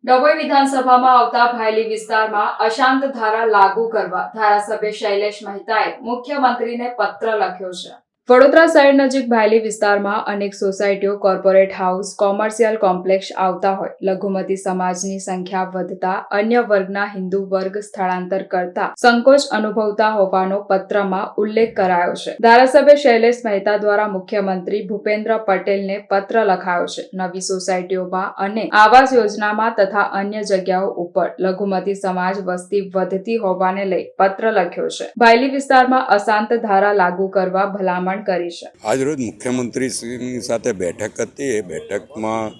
ડભોઈ વિધાનસભામાં આવતા ભાયલી વિસ્તારમાં અશાંત ધારા લાગુ કરવા ધારાસભ્ય શૈલેષ મહેતાએ મુખ્યમંત્રીને પત્ર લખ્યો છે। વડોદરા શહેર નજીક ભાયલી વિસ્તારમાં અનેક સોસાયટીઓ, કોર્પોરેટ હાઉસ, કોમર્શિયલ કોમ્પ્લેક્સ આવતા હોય લઘુમતી સમાજની સંખ્યા વધતા અન્ય વર્ગના હિન્દુ વર્ગ સ્થળાંતર કરતા સંકોચ અનુભવતા હોવાનો પત્રમાં ઉલ્લેખ કરાયો છે। ધારાસભ્ય શૈલેષ મહેતા દ્વારા મુખ્યમંત્રી ભૂપેન્દ્ર પટેલને પત્ર લખાયો છે। નવી સોસાયટીઓમાં અને આવાસ યોજનામાં તથા અન્ય જગ્યાઓ ઉપર લઘુમતી સમાજ વસ્તી વધતી હોવાને લઈ પત્ર લખ્યો છે। ભાયલી વિસ્તારમાં અશાંત ધારા લાગુ કરવા ભલામણ આજરોજ મુખ્યમંત્રીશ્રીની સાથે બેઠક હતી। એ બેઠકમાં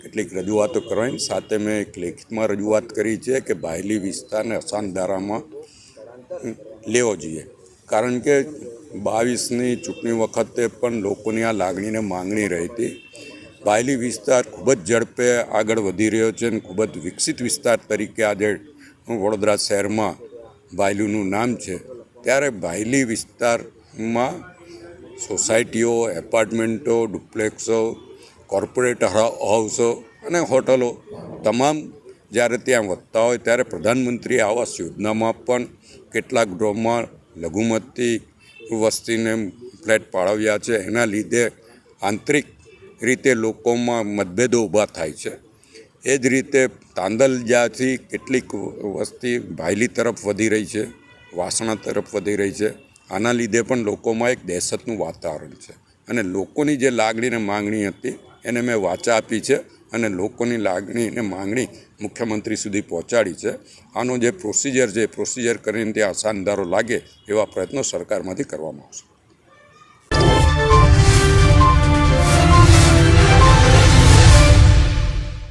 કેટલીક રજૂઆતો કરવાની સાથે મેં એક લેખિતમાં રજૂઆત કરી છે કે ભાયલી વિસ્તારને અશાંત ધારામાં લેવો જોઈએ, કારણ કે 22ની ચૂંટણી વખતે પણ લોકોની આ લાગણીને માંગણી રહી હતી। ભાયલી વિસ્તાર ખૂબ જ ઝડપે આગળ વધી રહ્યો છે અને ખૂબ જ વિકસિત વિસ્તાર તરીકે આજે વડોદરા શહેરમાં ભાયલીનું નામ છે। ત્યારે ભાયલી વિસ્તારમાં સોસાયટીઓ, એપાર્ટમેન્ટો, ડુપ્લેક્સો, કોર્પોરેટ હાઉસો અને હોટલો તમામ જ્યારે ત્યાં વધતા હોય ત્યારે પ્રધાનમંત્રી આવાસ યોજનામાં પણ કેટલાક ડ્રોમાં લઘુમતી વસ્તીને ફ્લેટ ફાળવ્યા છે। એના લીધે આંતરિક રીતે લોકોમાં મતભેદો ઊભા થાય છે। એ જ રીતે તાંદલજાથી કેટલીક વસ્તી ભાયલી તરફ વધી રહી છે, વાસણા તરફ વધી રહી છે। આના લીધે પણ લોકોમાં એક દહેશતનું વાતાવરણ છે અને લોકોની જે લાગણીને માંગણી હતી એને મેં વાચા આપી છે અને લોકોની લાગણીને માંગણી મુખ્યમંત્રી સુધી પહોંચાડી છે। આનો જે પ્રોસિજર છે એ પ્રોસિજર કરીને ત્યાં અશાંત ધારો લાગે એવા પ્રયત્નો સરકારમાંથી કરવામાં આવશે।